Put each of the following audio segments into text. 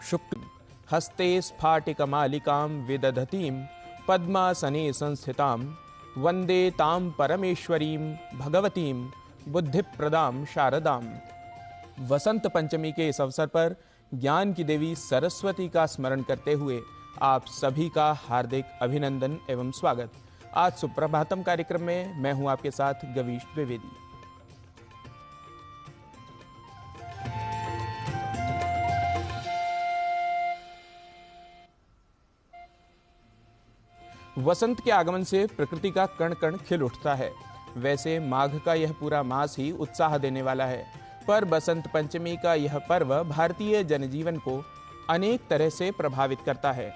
शुक्ल हस्ते स्फाटिकमालिकां विदधतीं पद्मासने संस्थितां वंदे तां परमेश्वरीं भगवतीं बुद्धिप्रदां शारदां। वसंत पंचमी के इस अवसर पर ज्ञान की देवी सरस्वती का स्मरण करते हुए आप सभी का हार्दिक अभिनंदन एवं स्वागत। आज सुप्रभातम कार्यक्रम में मैं हूं आपके साथ गवीश द्विवेदी। वसंत के आगमन से प्रकृति का कण कण खिल उठता है। वैसे माघ का यह पूरा मास ही उत्साह देने वाला है, पर बसंत पंचमी का यह पर्व भारतीय जनजीवन को अनेक तरह से प्रभावित करता है।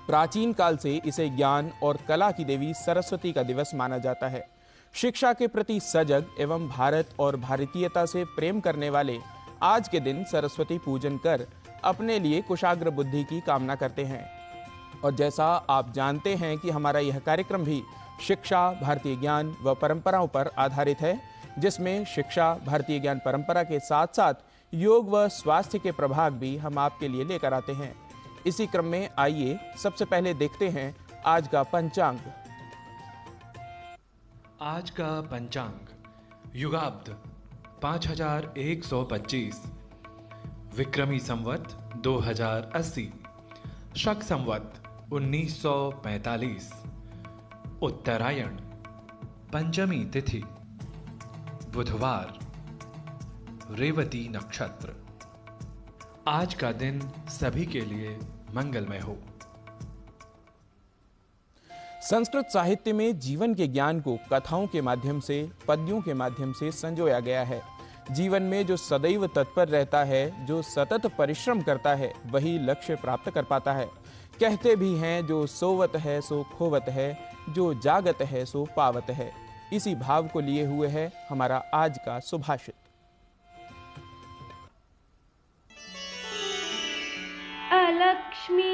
प्राचीन काल से इसे ज्ञान और कला की देवी सरस्वती का दिवस माना जाता है। शिक्षा के प्रति सजग एवं भारत और भारतीयता से प्रेम करने वाले आज के दिन सरस्वती पूजन कर अपने लिए कुशाग्र बुद्धि की कामना करते हैं। और जैसा आप जानते हैं कि हमारा यह कार्यक्रम भी शिक्षा, भारतीय ज्ञान व परंपराओं पर आधारित है, जिसमें शिक्षा, भारतीय ज्ञान परंपरा के साथ साथ योग व स्वास्थ्य के प्रभाग भी हम आपके लिए लेकर आते हैं। इसी क्रम में आइए सबसे पहले देखते हैं आज का पंचांग। आज का पंचांग युगाब्द 5125, विक्रमी संवत 2080, शक संवत 1945, उत्तरायण, पंचमी तिथि बुधवार, रेवती नक्षत्र। आज का दिन सभी के लिए मंगलमय हो। संस्कृत साहित्य में जीवन के ज्ञान को कथाओं के माध्यम से, पद्यों के माध्यम से संजोया गया है। जीवन में जो सदैव तत्पर रहता है, जो सतत परिश्रम करता है, वही लक्ष्य प्राप्त कर पाता है। कहते भी हैं जो सोवत है सो खोवत है, जो जागत है सो पावत है। इसी भाव को लिए हुए है हमारा आज का सुभाषित। अलक्ष्मीराविशत्येनं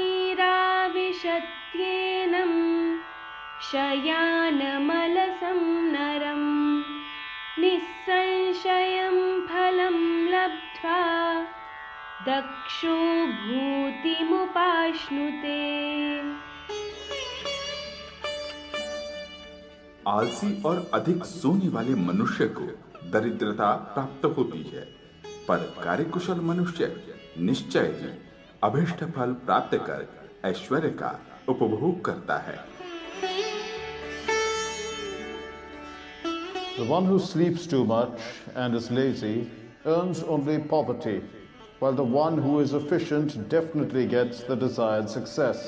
शयानमलसं नरं निस्संशयं फलं लब्ध्वा दक्षो भूतिमुपाश्नुते। आलसी और अधिक सोने वाले मनुष्य को दरिद्रता प्राप्त होती है, पर कार्यकुशल मनुष्य निश्चय ही अभिष्ट फल प्राप्त कर ऐश्वर्य का उपभोग करता है। The one who sleeps too much and is lazy earns only poverty, while the one who is efficient definitely gets the desired success.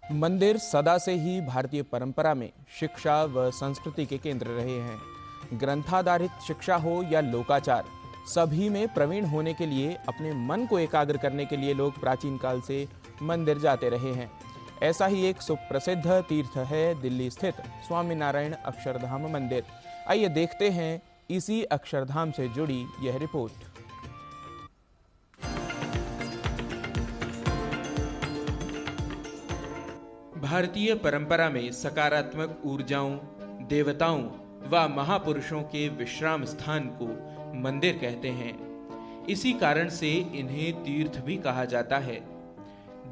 मंदिर सदा से ही भारतीय परंपरा में शिक्षा व संस्कृति के केंद्र रहे हैं। ग्रंथाधारित शिक्षा हो या लोकाचार, सभी में प्रवीण होने के लिए, अपने मन को एकाग्र करने के लिए लोग प्राचीन काल से मंदिर जाते रहे हैं। ऐसा ही एक सुप्रसिद्ध तीर्थ है दिल्ली स्थित स्वामीनारायण अक्षरधाम मंदिर। आइए देखते हैं इसी अक्षरधाम से जुड़ी यह रिपोर्ट। भारतीय परंपरा में सकारात्मक ऊर्जाओं, देवताओं व महापुरुषों के विश्राम स्थान को मंदिर कहते हैं। इसी कारण से इन्हें तीर्थ भी कहा जाता है।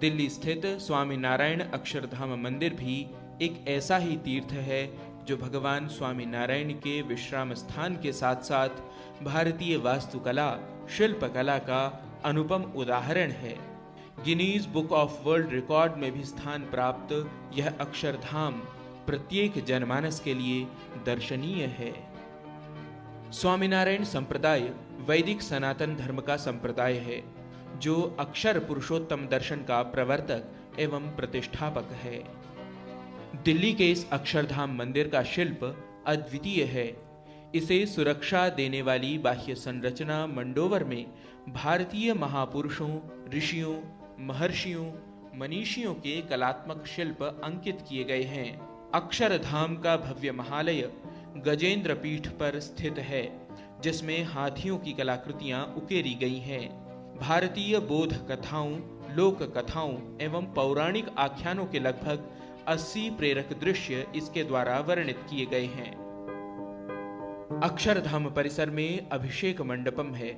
दिल्ली स्थित स्वामीनारायण अक्षरधाम मंदिर भी एक ऐसा ही तीर्थ है जो भगवान स्वामीनारायण के विश्राम स्थान के साथ साथ भारतीय वास्तुकला, शिल्पकला का अनुपम उदाहरण है। Guinness book of world record में भी स्थान प्राप्त यह अक्षरधाम प्रत्येक जनमानस के लिए दर्शनीय है। स्वामीनारायण संप्रदाय वैदिक सनातन धर्म का संप्रदाय है, जो अक्षर पुरुषोत्तम दर्शन का प्रवर्तक एवं प्रतिष्ठापक है। दिल्ली के इस अक्षरधाम मंदिर का शिल्प अद्वितीय है। इसे सुरक्षा देने वाली बाह्य संरचना मंडोवर में भारतीय महापुरुषों, ऋषियों, महर्षियों, मनीषियों के कलात्मक शिल्प अंकित किए गए हैं। अक्षरधाम का भव्य महालय गजेंद्र पीठ पर स्थित है, जिसमें हाथियों की कलाकृतियां उकेरी गई हैं। भारतीय बोध कथाओं, लोक कथाओं एवं पौराणिक आख्यानों के लगभग 80 प्रेरक दृश्य इसके द्वारा वर्णित किए गए हैं। अक्षरधाम परिसर में अभिषेक मंडपम है,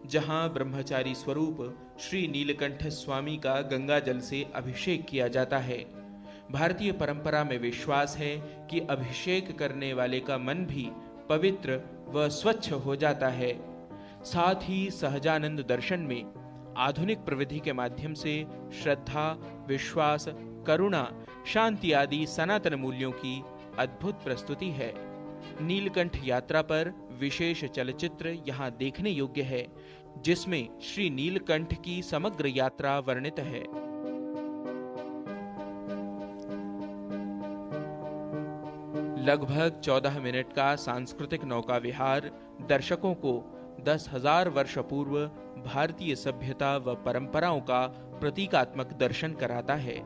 जहां ब्रह्मचारी स्वरूप श्री नीलकंठ स्वामी का गंगा जल से अभिषेक किया जाता है। भारतीय परंपरा में विश्वास है कि अभिषेक करने वाले का मन भी पवित्र व स्वच्छ हो जाता है। साथ ही सहजानंद दर्शन में आधुनिक प्रविधि के माध्यम से श्रद्धा, विश्वास, करुणा, शांति आदि सनातन मूल्यों की अद्भुत प्रस्तुति है। नीलकंठ यात्रा पर विशेष चलचित्र यहाँ देखने योग्य है, जिसमें श्री नीलकंठ की समग्र यात्रा वर्णित है। लगभग 14 मिनट का सांस्कृतिक नौका विहार दर्शकों को 10,000 वर्ष पूर्व भारतीय सभ्यता व परंपराओं का प्रतीकात्मक दर्शन कराता है।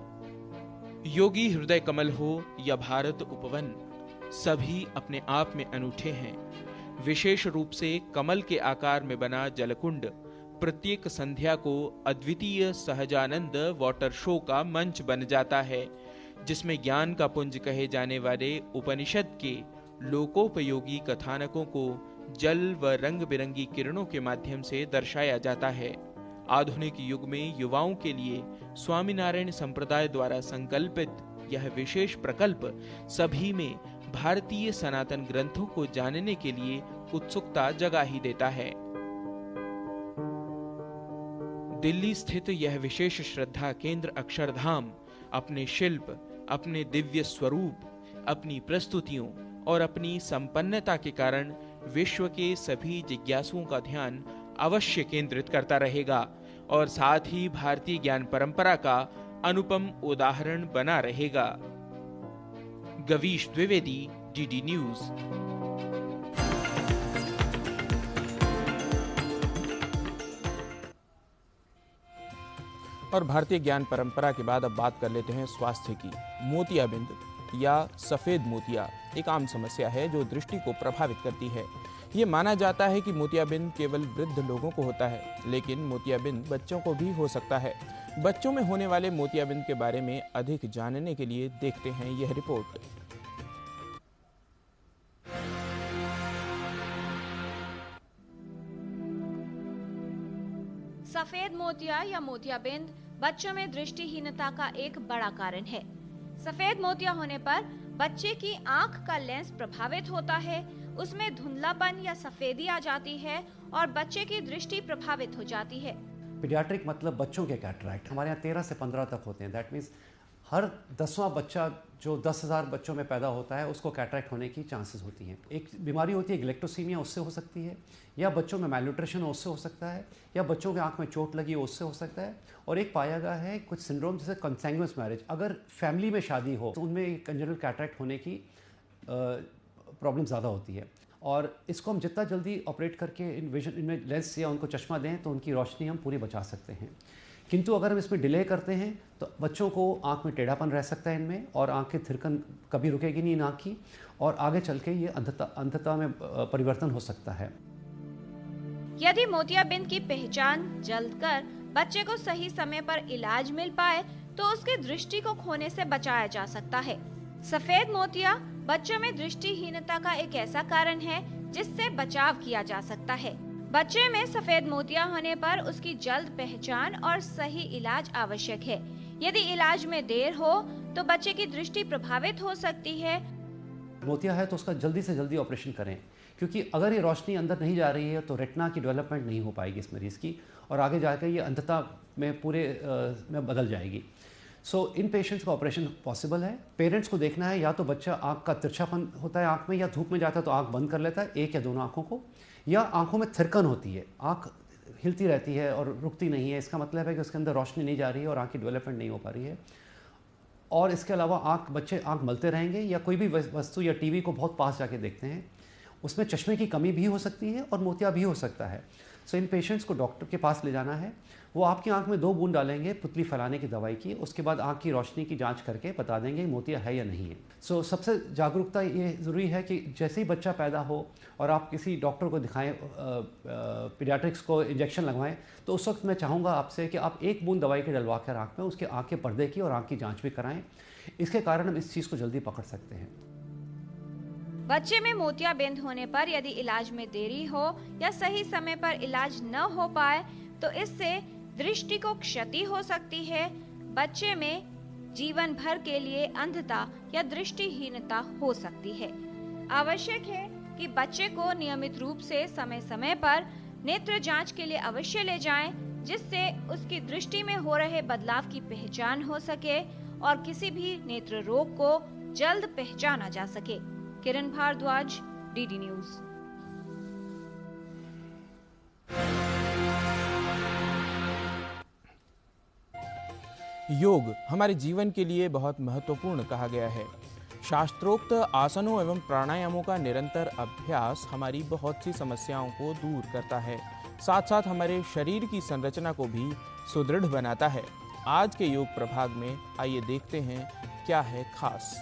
योगी हृदय कमल हो या भारत उपवन, सभी अपने आप में अनूठे हैं। विशेष रूप से कमल के आकार में बना जलकुंड प्रत्येक संध्या को अद्वितीय सहजानंद वाटर शो का मंच बन जाता है, जिसमें ज्ञान का पुंज कहे जाने वाले उपनिषद के लोकोपयोगी कथानकों को जल व रंग बिरंगी किरणों के माध्यम से दर्शाया जाता है। आधुनिक युग में युवाओं के लिए स्वामीनारायण संप्रदाय द्वारा संकल्पित यह विशेष प्रकल्प सभी में भारतीय सनातन ग्रंथों को जानने के लिए उत्सुकता जगा ही देता है। दिल्ली स्थित यह विशेष श्रद्धा केंद्र अक्षरधाम अपने शिल्प, अपने दिव्य स्वरूप, अपनी प्रस्तुतियों और अपनी संपन्नता के कारण विश्व के सभी जिज्ञासुओं का ध्यान अवश्य केंद्रित करता रहेगा और साथ ही भारतीय ज्ञान परंपरा का अनुपम उदाहरण बना रहेगा। Gavish Dwivedi, DD news. और भारतीय ज्ञान परंपरा के बाद अब बात कर लेते हैं स्वास्थ्य की। मोतियाबिंद या सफेद मोतिया एक आम समस्या है जो दृष्टि को प्रभावित करती है। ये माना जाता है कि मोतियाबिंद केवल वृद्ध लोगों को होता है, लेकिन मोतियाबिंद बच्चों को भी हो सकता है। बच्चों में होने वाले मोतियाबिंद के बारे में अधिक जानने के लिए देखते हैं यह रिपोर्ट। सफेद मोतिया या मोतियाबिंद बच्चों में दृष्टिहीनता का एक बड़ा कारण है। सफेद मोतिया होने पर बच्चे की आंख का लेंस प्रभावित होता है, उसमें धुंधलापन या सफेदी आ जाती है और बच्चे की दृष्टि प्रभावित हो जाती है। पीडियाट्रिक मतलब बच्चों के कैटरैक्ट हमारे यहाँ 13 से 15 तक होते हैं। दैट मीन्स हर 10वां बच्चा जो 10,000 बच्चों में पैदा होता है उसको कैटरैक्ट होने की चांसेस होती हैं। एक बीमारी होती है ग्लेक्टोसीमिया, उससे हो सकती है, या बच्चों में मैलन्यूट्रिशन हो उससे हो सकता है, या बच्चों के आंख में चोट लगी हो उससे हो सकता है। और एक पाया गया है कुछ सिंड्रोम जैसे कंसेंगुइनस मैरिज, अगर फैमिली में शादी हो तो उनमें कंजेनिटल कैटरैक्ट होने की प्रॉब्लम ज़्यादा होती है। और इसको हम जितना जल्दी ऑपरेट करके इनमें लेंस या उनको चश्मा दें तो उनकी रोशनी हम पूरी बचा सकते हैं। किंतु अगर हम इसमें डिले करते हैं तो बच्चों को आंख में टेढ़ापन रह सकता है इनमें, और आंख की थिरकन कभी रुकेगी नहीं इन आँख की, और आगे चल के ये अंधता में परिवर्तन हो सकता है। यदि मोतियाबिंद की पहचान जल्द कर बच्चे को सही समय पर इलाज मिल पाए तो उसकी दृष्टि को खोने से बचाया जा सकता है। सफेद मोतिया बच्चों में दृष्टिहीनता का एक ऐसा कारण है जिससे बचाव किया जा सकता है। बच्चे में सफेद मोतिया होने पर उसकी जल्द पहचान और सही इलाज आवश्यक है। यदि इलाज में देर हो तो बच्चे की दृष्टि प्रभावित हो सकती है। मोतिया है तो उसका जल्दी से जल्दी ऑपरेशन करें, क्योंकि अगर ये रोशनी अंदर नहीं जा रही है तो रेटिना की डेवलपमेंट नहीं हो पाएगी इस मरीज़ की, और आगे जाकर ये अंधता में पूरे में बदल जाएगी। सो इन पेशेंट्स का ऑपरेशन पॉसिबल है। पेरेंट्स को देखना है, या तो बच्चा आँख का तिरछापन होता है आँख में, या धूप में जाता है तो आँख बंद कर लेता है, एक या दोनों आँखों को, या आँखों में थिरकन होती है, आँख हिलती रहती है और रुकती नहीं है। इसका मतलब है कि उसके अंदर रोशनी नहीं जा रही है और आँख की डेवलपमेंट नहीं हो पा रही है। और इसके अलावा बच्चे आँख मलते रहेंगे, या कोई भी वस्तु या टीवी को बहुत पास जाके देखते हैं, उसमें चश्मे की कमी भी हो सकती है और मोतिया भी हो सकता है। सो इन पेशेंट्स को डॉक्टर के पास ले जाना है। वो आपकी आंख में 2 बूंद डालेंगे पुतली फैलाने की दवाई की, उसके बाद आंख की रोशनी की जांच करके बता देंगे मोतिया है या नहीं है। सो सबसे जागरूकता ये ज़रूरी है कि जैसे ही बच्चा पैदा हो और आप किसी डॉक्टर को दिखाएं, पीडियाट्रिक्स को इंजेक्शन लगवाएं, तो उस वक्त मैं चाहूँगा आपसे कि आप 1 बूंद दवाई के डलवा कर आँख में उसके आँख के पर्दे की और आँख की जाँच भी कराएँ। इसके कारण हम इस चीज़ को जल्दी पकड़ सकते हैं। बच्चे में मोतियाबिंद होने पर यदि इलाज में देरी हो या सही समय पर इलाज न हो पाए तो इससे दृष्टि को क्षति हो सकती है। बच्चे में जीवन भर के लिए अंधता या दृष्टिहीनता हो सकती है। आवश्यक है कि बच्चे को नियमित रूप से समय समय पर नेत्र जांच के लिए अवश्य ले जाएं, जिससे उसकी दृष्टि में हो रहे बदलाव की पहचान हो सके और किसी भी नेत्र रोग को जल्द पहचाना जा सके। किरण भारद्वाज, डीडी न्यूज। योग हमारे जीवन के लिए बहुत महत्वपूर्ण कहा गया है। शास्त्रोक्त आसनों एवं प्राणायामों का निरंतर अभ्यास हमारी बहुत सी समस्याओं को दूर करता है, साथ साथ हमारे शरीर की संरचना को भी सुदृढ़ बनाता है। आज के योग प्रभाग में आइए देखते हैं क्या है खास।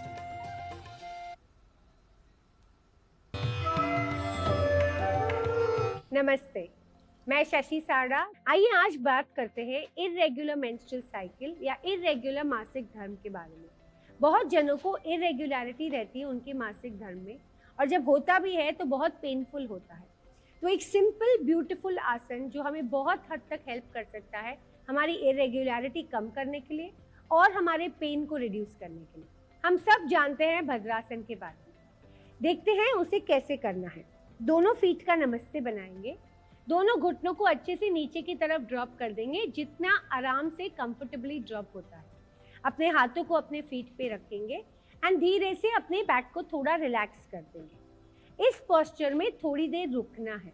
नमस्ते, मैं शशि साड़ा। आइए आज बात करते हैं इर्रेगुलर मेंस्ट्रुअल साइकिल या इर्रेगुलर मासिक धर्म के बारे में। बहुत जनों को इर्रेगुलरिटी रहती है उनके मासिक धर्म में, और जब होता भी है तो बहुत पेनफुल होता है। तो एक सिंपल ब्यूटीफुल आसन जो हमें बहुत हद तक हेल्प कर सकता है हमारी इर्रेगुलरिटी कम करने के लिए और हमारे पेन को रिड्यूस करने के लिए। हम सब जानते हैं भद्रासन के बारे में। देखते हैं उसे कैसे करना है। दोनों फीट का नमस्ते बनाएंगे। दोनों घुटनों को अच्छे से नीचे की तरफ ड्रॉप कर देंगे, जितना आराम से कंफर्टेबली ड्रॉप होता है। अपने हाथों को अपने फीट पे रखेंगे एंड धीरे से अपने बैक को थोड़ा रिलैक्स कर देंगे। इस पोस्चर में थोड़ी देर रुकना है।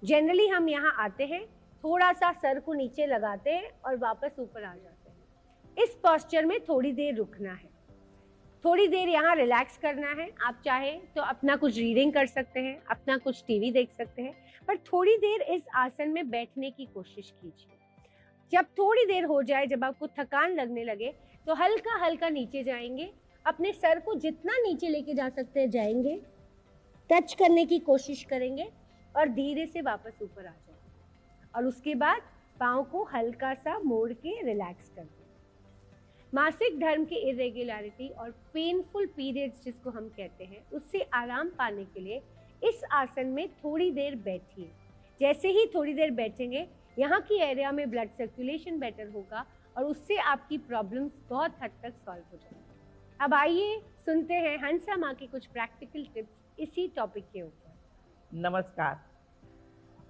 जनरली हम यहाँ आते हैं, थोड़ा सा सर को नीचे लगाते हैं और वापस ऊपर आ जाते हैं। इस पोस्चर में थोड़ी देर रुकना है, थोड़ी देर यहाँ रिलैक्स करना है। आप चाहें तो अपना कुछ रीडिंग कर सकते हैं, अपना कुछ टीवी देख सकते हैं, पर थोड़ी देर इस आसन में बैठने की कोशिश कीजिए। जब थोड़ी देर हो जाए, जब आपको थकान लगने लगे, तो हल्का हल्का नीचे जाएंगे। अपने सर को जितना नीचे लेके जा सकते हैं जाएंगे, टच करने की कोशिश करेंगे और धीरे से वापस ऊपर आ जाएंगे। और उसके बाद पाँव को हल्का सा मोड़ के रिलैक्स कर दें। मासिक धर्म की इरेगुलरिटी और पेनफुल पीरियड्स जिसको हम कहते हैं, उससे आराम पाने के लिए इस आसन में थोड़ी देर बैठिए। जैसे ही थोड़ी देर बैठेंगे, यहाँ की एरिया में ब्लड सर्कुलेशन बेटर होगा और उससे आपकी प्रॉब्लम्स बहुत हद तक सॉल्व हो जाएंगी। अब आइए सुनते हैं हंसा माँ की कुछ प्रैक्टिकल टिप्स इसी टॉपिक के ऊपर। नमस्कार।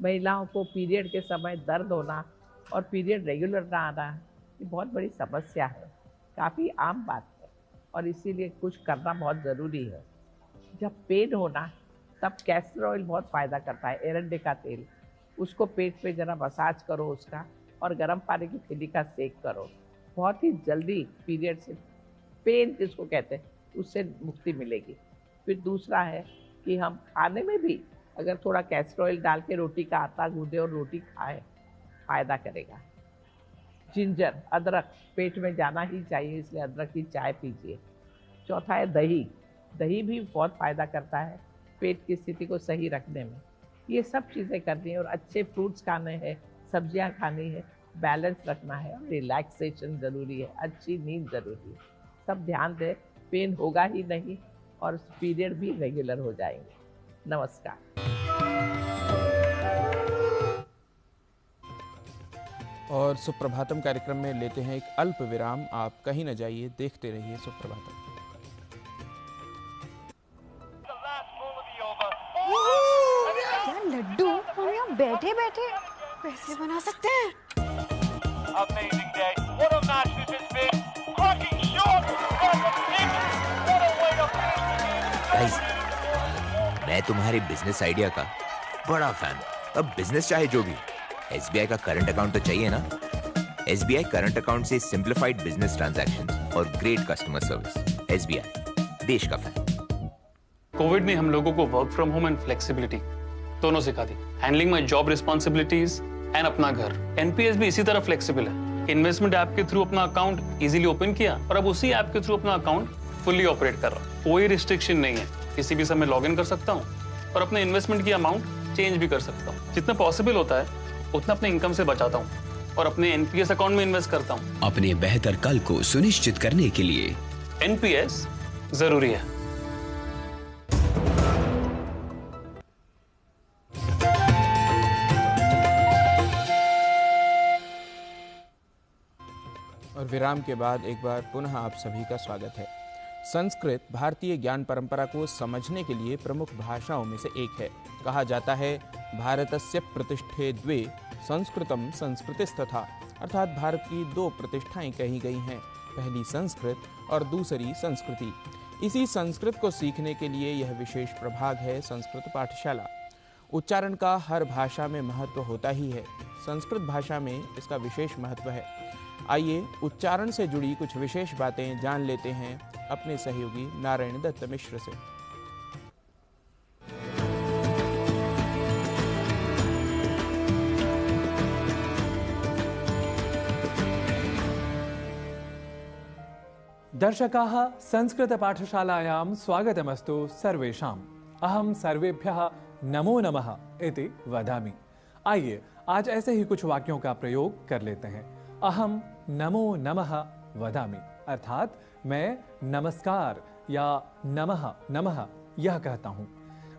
महिलाओं को पीरियड के समय दर्द होना और पीरियड रेगुलर ना आना ये बहुत बड़ी समस्या है, काफ़ी आम बात है और इसीलिए कुछ करना बहुत ज़रूरी है। जब पेन होना तब कैस्टर ऑयल बहुत फ़ायदा करता है, एरंडे का तेल, उसको पेट पे ज़रा मसाज करो उसका, और गर्म पानी की थैली का सेक करो। बहुत ही जल्दी पीरियड से, पेन जिसको कहते हैं, उससे मुक्ति मिलेगी। फिर दूसरा है कि हम खाने में भी अगर थोड़ा कैस्टर ऑयल डाल के रोटी का आटा गूंदे और रोटी खाएं, फ़ायदा करेगा। जिंजर, अदरक पेट में जाना ही चाहिए, इसलिए अदरक की चाय पीजिए। चौथा है दही। दही भी बहुत फ़ायदा करता है पेट की स्थिति को सही रखने में। ये सब चीज़ें करनी है और अच्छे फ्रूट्स खाने हैं, सब्जियां खानी है, बैलेंस रखना है और रिलैक्सेशन ज़रूरी है, अच्छी नींद ज़रूरी है। सब ध्यान दें, पेन होगा ही नहीं और पीरियड भी रेगुलर हो जाएंगे। नमस्कार। और सुप्रभातम कार्यक्रम में लेते हैं एक अल्प विराम। आप कहीं न जाइए, देखते रहिए सुप्रभातम। क्या लड्डू हम यहाँ बैठे बैठे पैसे बना सकते हैं। गाइस, मैं तुम्हारे बिजनेस आइडिया का बड़ा फैन। अब बिजनेस चाहे जो भी, SBI का करंट अकाउंट तो चाहिए ना। SBI करंट अकाउंट से सिंप्लीफाइड बिजनेस ट्रांजैक्शंस और ग्रेट कस्टमर सर्विस। SBI, देश का फैन। कोविड ने हम लोगों को work from home and flexibility दोनों सिखा दी। Handling my job responsibilities and अपना घर। NPS भी इसी तरह फ्लेक्सिबल है। इन्वेस्टमेंट ऐप के थ्रू अपना अकाउंट इजीली ओपन किया और अब उसी ऐप के थ्रू अपना अकाउंट फुल्ली ऑपरेट कर रहा हूं। कोई रिस्ट्रिक्शन नहीं है, किसी भी समय लॉग इन कर सकता हूं और अपने इन्वेस्टमेंट की अमाउंट चेंज भी कर सकता हूं। जितना पॉसिबल होता है उतना अपने इनकम से बचाता हूं और अपने NPS अकाउंट में इन्वेस्ट करता हूं। अपने बेहतर कल को सुनिश्चित करने के लिए NPS जरूरी है। और विराम के बाद एक बार पुनः आप सभी का स्वागत है। संस्कृत भारतीय ज्ञान परंपरा को समझने के लिए प्रमुख भाषाओं में से एक है। कहा जाता है भारतस्य प्रतिष्ठे द्वे संस्कृतम संस्कृतिस्तथा, अर्थात भारत की दो प्रतिष्ठाएं कही गई हैं, पहली संस्कृत और दूसरी संस्कृति। इसी संस्कृत को सीखने के लिए यह विशेष प्रभाग है संस्कृत पाठशाला। उच्चारण का हर भाषा में महत्व होता ही है, संस्कृत भाषा में इसका विशेष महत्व है। आइए उच्चारण से जुड़ी कुछ विशेष बातें जान लेते हैं अपने सहयोगी नारायण दत्त मिश्र से। दर्शकाः, संस्कृतपाठशालायां स्वागतमस्तु सर्वेषाम्। अहं सर्वेभ्यः नमो नमः इति वदामि। आइए आज ऐसे ही कुछ वाक्यों का प्रयोग कर लेते हैं। अहम नमो नमः वदामि, अर्थात मैं नमस्कार या नमः नमः यह कहता हूँ।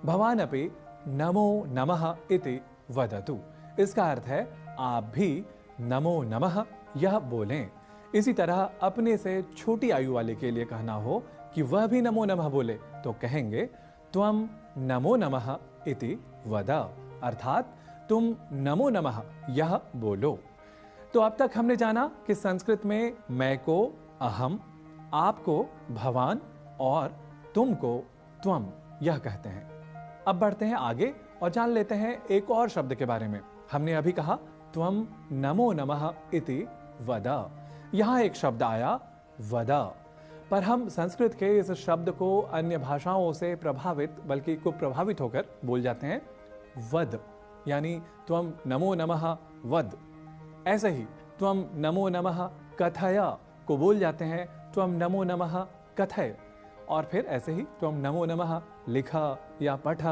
भवान् अपि नमो नमः इति वदतु। इसका अर्थ है आप भी नमो नमः यह बोलें। इसी तरह अपने से छोटी आयु वाले के लिए कहना हो कि वह भी नमो नमः बोले तो कहेंगे त्वं नमो नमः इति वद, अर्थात तुम नमो नमः यह बोलो। तो अब तक हमने जाना कि संस्कृत में मैं को अहम, आपको भवान और तुमको त्वम यह कहते हैं। अब बढ़ते हैं आगे और जान लेते हैं एक और शब्द के बारे में। हमने अभी कहा त्वम नमो नमः इति वद। यहाँ एक शब्द आया वद, पर हम संस्कृत के इस शब्द को अन्य भाषाओं से प्रभावित बल्कि कुप्रभावित होकर बोल जाते हैं वद, यानी त्वम नमो नमः वद। ऐसे ही त्वम नमो नमः कथय को बोल जाते हैं त्वम नमो नमः कथय, और फिर ऐसे ही त्वम नमो नमः लिख या पठ।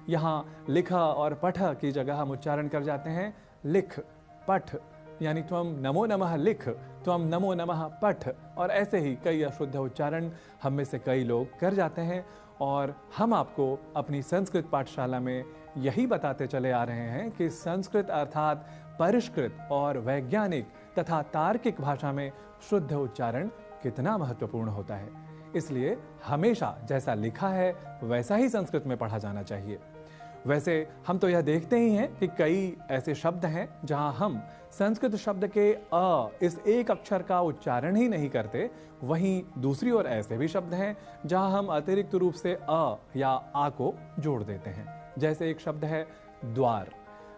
यहाँ लिख और पठ की जगह हम उच्चारण कर जाते हैं लिख पठ, यानी त्वम नमो नमः लिख, त्वम नमो नमः पठ। और ऐसे ही कई अशुद्ध उच्चारण हम में से कई लोग कर जाते हैं, और हम आपको अपनी संस्कृत पाठशाला में यही बताते चले आ रहे हैं कि संस्कृत अर्थात परिष्कृत और वैज्ञानिक तथा तार्किक भाषा में शुद्ध उच्चारण कितना महत्वपूर्ण होता है। इसलिए हमेशा जैसा लिखा है वैसा ही संस्कृत में पढ़ा जाना चाहिए। वैसे हम तो यह देखते ही हैं कि कई ऐसे शब्द हैं जहां हम संस्कृत शब्द के अ इस एक अक्षर का उच्चारण ही नहीं करते, वहीं दूसरी ओर ऐसे भी शब्द हैं जहां हम अतिरिक्त रूप से अ या आ को जोड़ देते हैं। जैसे एक शब्द है द्वार,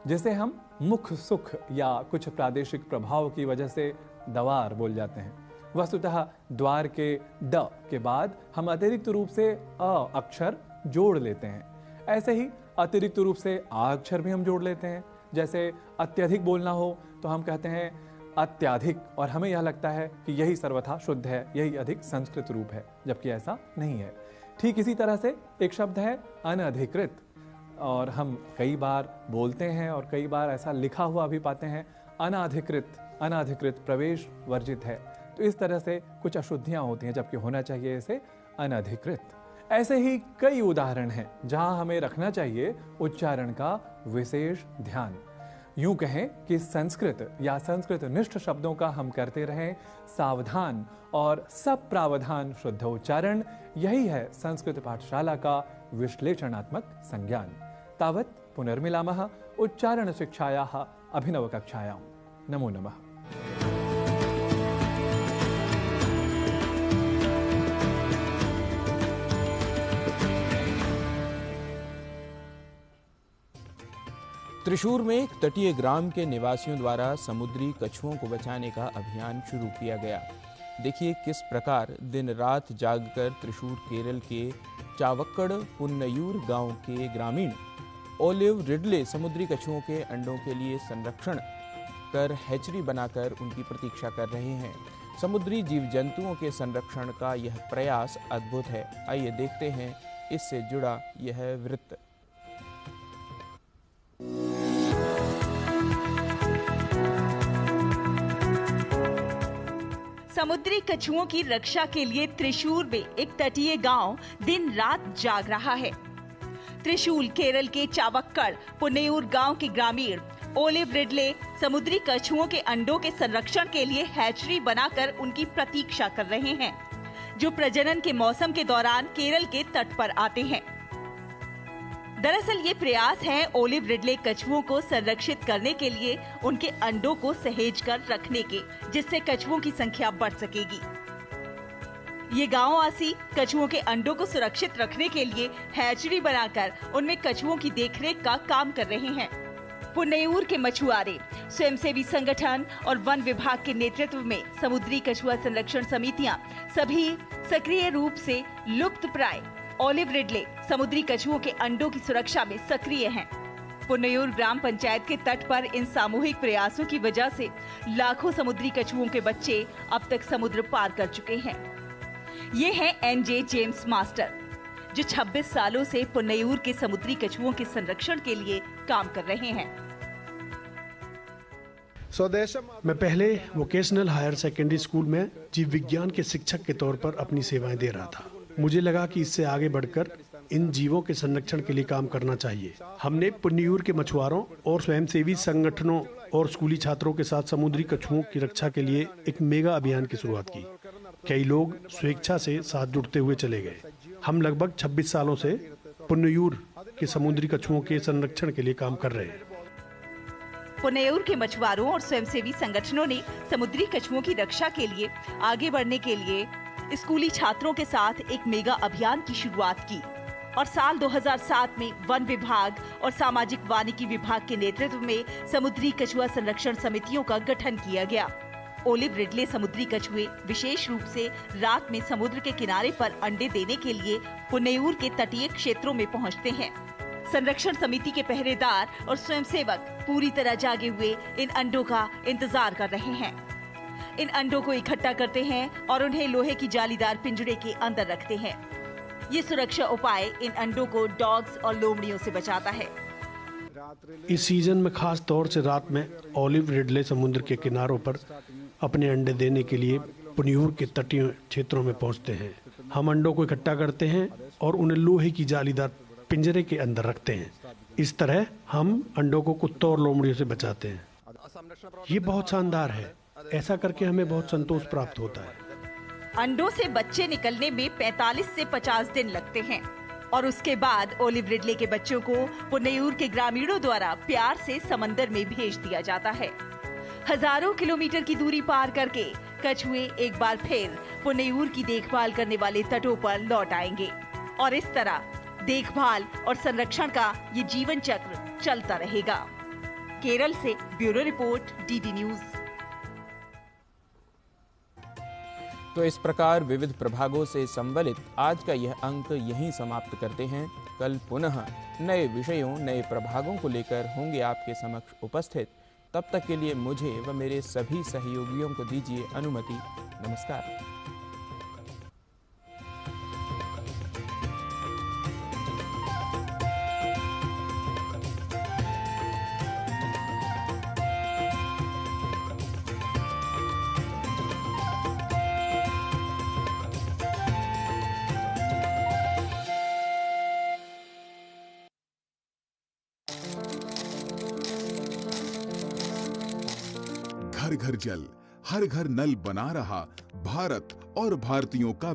जिसे हम मुख सुख या कुछ प्रादेशिक प्रभाव की वजह से दवार बोल जाते हैं। वस्तुतः द्वार के द के बाद हम अतिरिक्त रूप से अ अक्षर जोड़ लेते हैं। ऐसे ही अतिरिक्त रूप से आ अक्षर भी हम जोड़ लेते हैं। जैसे अत्यधिक बोलना हो तो हम कहते हैं अत्याधिक, और हमें यह लगता है कि यही सर्वथा शुद्ध है, यही अधिक संस्कृत रूप है, जबकि ऐसा नहीं है। ठीक इसी तरह से एक शब्द है अनधिकृत, और हम कई बार बोलते हैं और कई बार ऐसा लिखा हुआ भी पाते हैं अनाधिकृत, अनाधिकृत प्रवेश वर्जित है। तो इस तरह से कुछ अशुद्धियां होती हैं, जबकि होना चाहिए इसे अनधिकृत। ऐसे ही कई उदाहरण हैं जहां हमें रखना चाहिए उच्चारण का विशेष ध्यान। यूं कहें कि संस्कृत या संस्कृत निष्ठ शब्दों का हम करते रहें सावधान और सब प्रावधान शुद्ध उच्चारण। यही है संस्कृत पाठशाला का विश्लेषणात्मक संज्ञान। तावत् पुनर्मिलामः उच्चारण शिक्षायाः अभिनव कक्षायां। नमो नमः। त्रिशूर में एक तटीय ग्राम के निवासियों द्वारा समुद्री कछुओं को बचाने का अभियान शुरू किया गया। देखिए किस प्रकार दिन रात जागकर त्रिशूर केरल के चावक्कड़ पुन्नयूर गांव के ग्रामीण ओलिव रिडले समुद्री कछुओं के अंडों के लिए संरक्षण कर हैचरी बनाकर उनकी प्रतीक्षा कर रहे हैं। समुद्री जीव जंतुओं के संरक्षण का यह प्रयास अद्भुत है। आइए देखते हैं इससे जुड़ा यह वृत्त। समुद्री कछुओं की रक्षा के लिए त्रिशूर में एक तटीय गांव दिन रात जाग रहा है। त्रिशूल केरल के चावक्कड़ पुन्नयूर गांव के ग्रामीण ओलिव रिडले समुद्री कछुओं के अंडों के संरक्षण के लिए हैचरी बनाकर उनकी प्रतीक्षा कर रहे हैं, जो प्रजनन के मौसम के दौरान केरल के तट पर आते हैं। दरअसल ये प्रयास है ओलिव रिडले कछुओं को संरक्षित करने के लिए उनके अंडों को सहेज कर रखने के, जिससे कछुओं की संख्या बढ़ सकेगी। ये गांववासी कछुओं के अंडों को सुरक्षित रखने के लिए हैचरी बनाकर उनमें कछुओं की देखरेख का काम कर रहे हैं। पुन्नयूर के मछुआरे, स्वयंसेवी संगठन और वन विभाग के नेतृत्व में समुद्री कछुआ संरक्षण समितियां सभी सक्रिय रूप से लुप्त प्राय ओलिव रिडले समुद्री कछुओं के अंडों की सुरक्षा में सक्रिय हैं। पुन्नयूर ग्राम पंचायत के तट पर इन सामूहिक प्रयासों की वजह से लाखों समुद्री कछुओं के बच्चे अब तक समुद्र पार कर चुके हैं। ये हैं एनजे जेम्स मास्टर, जो 26 सालों से पुन्नयूर के समुद्री कछुओं के संरक्षण के लिए काम कर रहे हैं। मैं पहले वोकेशनल हायर सेकेंडरी स्कूल में जीव विज्ञान के शिक्षक के तौर पर अपनी सेवाएं दे रहा था। मुझे लगा कि इससे आगे बढ़कर इन जीवों के संरक्षण के लिए काम करना चाहिए। हमने पुन्नयूर के मछुआरों और स्वयंसेवी संगठनों और स्कूली छात्रों के साथ समुद्री कछुओं की रक्षा के लिए एक मेगा अभियान की शुरुआत की। कई लोग स्वेच्छा से साथ जुड़ते हुए चले गए। हम लगभग 26 सालों से पुन्नयूर के समुद्री कछुओं के संरक्षण के लिए काम कर रहे हैं। पुन्नयूर के मछुआरों और स्वयंसेवी संगठनों ने समुद्री कछुओं की रक्षा के लिए आगे बढ़ने के लिए स्कूली छात्रों के साथ एक मेगा अभियान की शुरुआत की और साल 2007 में वन विभाग और सामाजिक वानिकी विभाग के नेतृत्व में समुद्री कछुआ संरक्षण समितियों का गठन किया गया। ओलिव रिडले समुद्री कछुए विशेष रूप से रात में समुद्र के किनारे पर अंडे देने के लिए पुन्नयूर के तटीय क्षेत्रों में पहुंचते हैं। संरक्षण समिति के पहरेदार और स्वयंसेवक पूरी तरह जागे हुए इन अंडों का इंतजार कर रहे हैं। इन अंडों को इकट्ठा करते हैं और उन्हें लोहे की जालीदार पिंजरे के अंदर रखते हैं। ये सुरक्षा उपाय इन अंडों को डॉग्स और लोमड़ियों से बचाता है। इस सीजन में खास तौर से रात में ओलिव रिडले समुद्र के किनारों पर अपने अंडे देने के लिए पुन्नयूर के तटीय क्षेत्रों में पहुंचते हैं। हम अंडों को इकट्ठा करते हैं और उन्हें लोहे की जालीदार पिंजरे के अंदर रखते हैं। इस तरह हम अंडों को कुत्तों और लोमड़ियों से बचाते हैं। ये बहुत शानदार है। ऐसा करके हमें बहुत संतोष प्राप्त होता है। अंडों से बच्चे निकलने में 45 से 50 दिन लगते हैं और उसके बाद ओलिव रिडले के बच्चों को पुन्नयूर के ग्रामीणों द्वारा प्यार से समंदर में भेज दिया जाता है। हजारों किलोमीटर की दूरी पार करके कछुए एक बार फिर पुन्नयूर की देखभाल करने वाले तटों पर लौट आएंगे और इस तरह देखभाल और संरक्षण का ये जीवन चक्र चलता रहेगा। केरल से ब्यूरो रिपोर्ट, डीडी न्यूज। तो इस प्रकार विविध प्रभागों से संबलित आज का यह अंक यहीं समाप्त करते हैं। कल पुनः नए विषयों, नए प्रभागों को लेकर होंगे आपके समक्ष उपस्थित। तब तक के लिए मुझे व मेरे सभी सहयोगियों को दीजिए अनुमति। नमस्कार। घर घर जल, हर घर नल बना रहा भारत और भारतीयों का